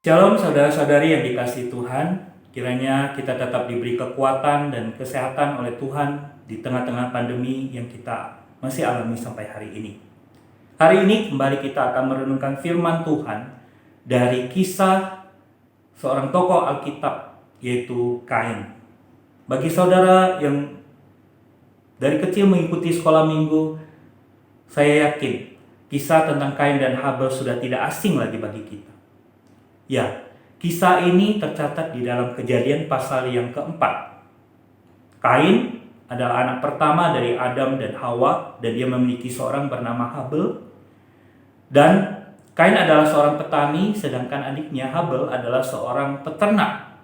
Shalom saudara-saudari yang dikasihi Tuhan, kiranya kita tetap diberi kekuatan dan kesehatan oleh Tuhan di tengah-tengah pandemi yang kita masih alami sampai hari ini. Hari ini kembali kita akan merenungkan firman Tuhan dari kisah seorang tokoh Alkitab, yaitu Kain. Bagi saudara yang dari kecil mengikuti sekolah minggu, saya yakin kisah tentang Kain dan Habel sudah tidak asing lagi bagi kita. Ya, kisah ini tercatat di dalam Kejadian pasal yang keempat. Kain adalah anak pertama dari Adam dan Hawa, dan dia memiliki seorang bernama Habel. Dan Kain adalah seorang petani, sedangkan adiknya Habel adalah seorang peternak.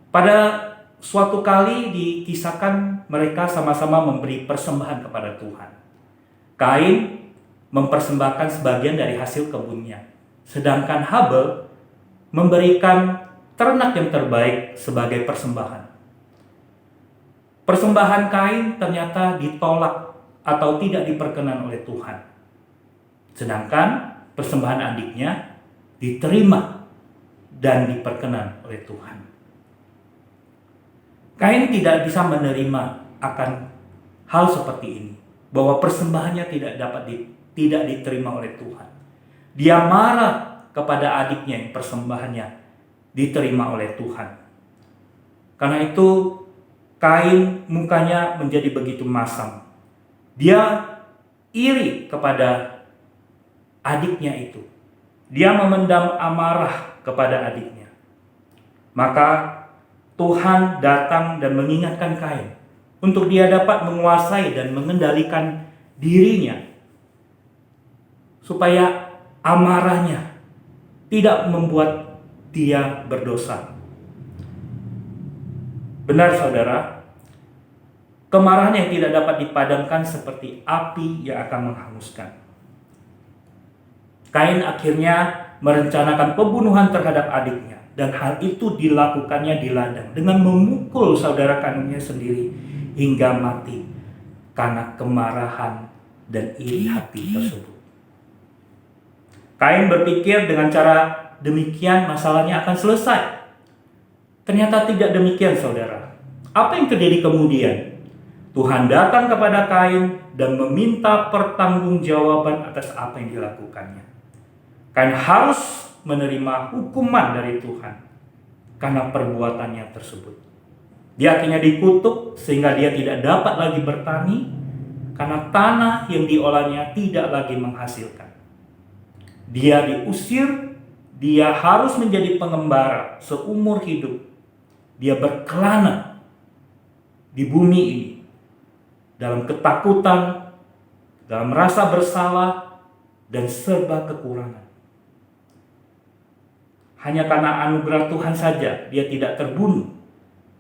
Pada suatu kali dikisahkan mereka sama-sama memberi persembahan kepada Tuhan. Kain mempersembahkan sebagian dari hasil kebunnya, sedangkan Habel memberikan ternak yang terbaik sebagai persembahan. Persembahan Kain ternyata ditolak atau tidak diperkenan oleh Tuhan, sedangkan persembahan adiknya diterima dan diperkenan oleh Tuhan. Kain tidak bisa menerima akan hal seperti ini, bahwa persembahannya tidak diterima oleh Tuhan. Dia marah kepada adiknya yang persembahannya diterima oleh Tuhan. Karena itu Kain mukanya menjadi begitu masam. Dia iri kepada adiknya itu. Dia memendam amarah kepada adiknya. Maka Tuhan datang dan mengingatkan Kain untuk dia dapat menguasai dan mengendalikan dirinya, supaya amarahnya tidak membuat dia berdosa. Benar saudara, kemarahan yang tidak dapat dipadamkan seperti api yang akan menghanguskan. Kain akhirnya merencanakan pembunuhan terhadap adiknya, dan hal itu dilakukannya di ladang dengan memukul saudara kandungnya sendiri hingga mati karena kemarahan dan iri hati tersebut. Kain berpikir dengan cara demikian masalahnya akan selesai. Ternyata tidak demikian saudara. Apa yang terjadi kemudian? Tuhan datang kepada Kain dan meminta pertanggungjawaban atas apa yang dilakukannya. Kain harus menerima hukuman dari Tuhan karena perbuatannya tersebut. Dia akhirnya dikutuk sehingga dia tidak dapat lagi bertani karena tanah yang diolahnya tidak lagi menghasilkan. Dia diusir, dia harus menjadi pengembara seumur hidup. Dia berkelana di bumi ini dalam ketakutan, dalam rasa bersalah, dan serba kekurangan. Hanya karena anugerah Tuhan saja dia tidak terbunuh,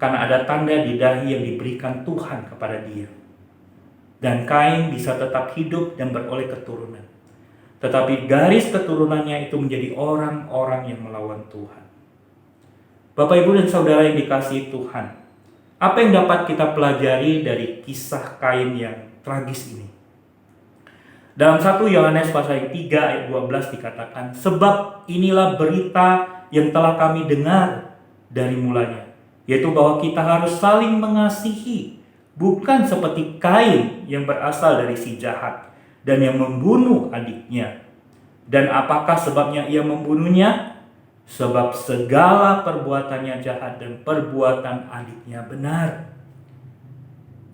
karena ada tanda di dahi yang diberikan Tuhan kepada dia. Dan Kain bisa tetap hidup dan beroleh keturunan. Tetapi garis keturunannya itu menjadi orang-orang yang melawan Tuhan. Bapak, Ibu, dan Saudara yang dikasihi Tuhan, apa yang dapat kita pelajari dari kisah Kain yang tragis ini? Dalam 1 Yohanes pasal 3 ayat 12 dikatakan, sebab inilah berita yang telah kami dengar dari mulanya, yaitu bahwa kita harus saling mengasihi, bukan seperti Kain yang berasal dari si jahat dan yang membunuh adiknya. Dan apakah sebabnya ia membunuhnya? Sebab segala perbuatannya jahat dan perbuatan adiknya benar.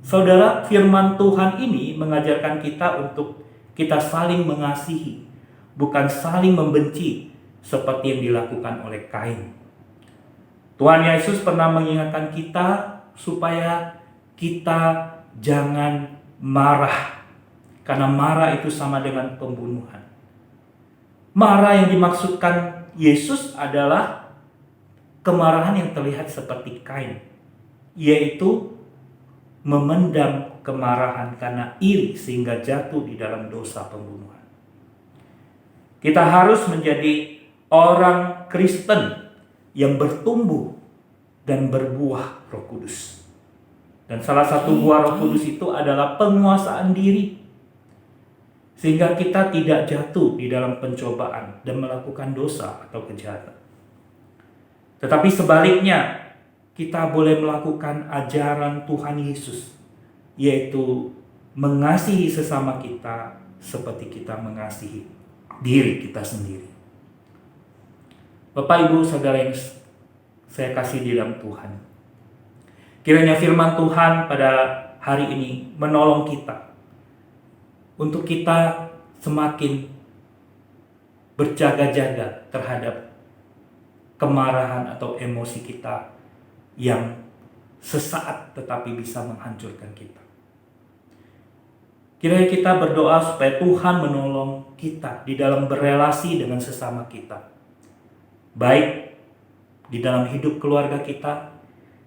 Saudara, firman Tuhan ini mengajarkan kita untuk kita saling mengasihi, bukan saling membenci seperti yang dilakukan oleh Kain. Tuhan Yesus pernah mengingatkan kita supaya kita jangan marah, karena marah itu sama dengan pembunuhan. Marah yang dimaksudkan Yesus adalah kemarahan yang terlihat seperti Kain, yaitu memendam kemarahan karena iri sehingga jatuh di dalam dosa pembunuhan. Kita harus menjadi orang Kristen yang bertumbuh dan berbuah Roh Kudus. Dan salah satu buah Roh Kudus itu adalah penguasaan diri. Sehingga kita tidak jatuh di dalam pencobaan dan melakukan dosa atau kejahatan. Tetapi sebaliknya, kita boleh melakukan ajaran Tuhan Yesus, yaitu mengasihi sesama kita seperti kita mengasihi diri kita sendiri. Bapak, Ibu, Saudara yang saya kasih di dalam Tuhan, kiranya firman Tuhan pada hari ini menolong kita untuk kita semakin berjaga-jaga terhadap kemarahan atau emosi kita yang sesaat tetapi bisa menghancurkan kita. Kiranya kita berdoa supaya Tuhan menolong kita di dalam berelasi dengan sesama kita, baik di dalam hidup keluarga kita,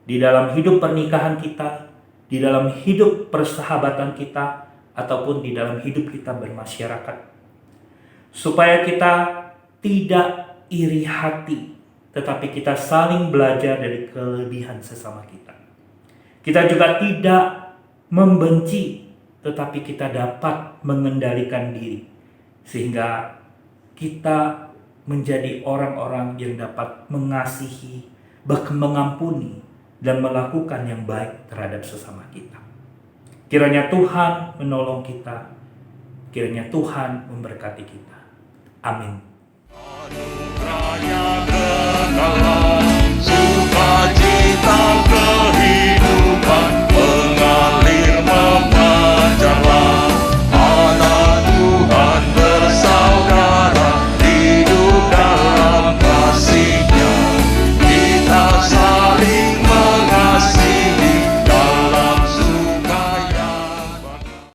di dalam hidup pernikahan kita, di dalam hidup persahabatan kita, ataupun di dalam hidup kita bermasyarakat. Supaya kita tidak iri hati, tetapi kita saling belajar dari kelebihan sesama kita. Kita juga tidak membenci, tetapi kita dapat mengendalikan diri, sehingga kita menjadi orang-orang yang dapat mengasihi, bahkan mengampuni, dan melakukan yang baik terhadap sesama kita. Kiranya Tuhan menolong kita, kiranya Tuhan memberkati kita. Amin.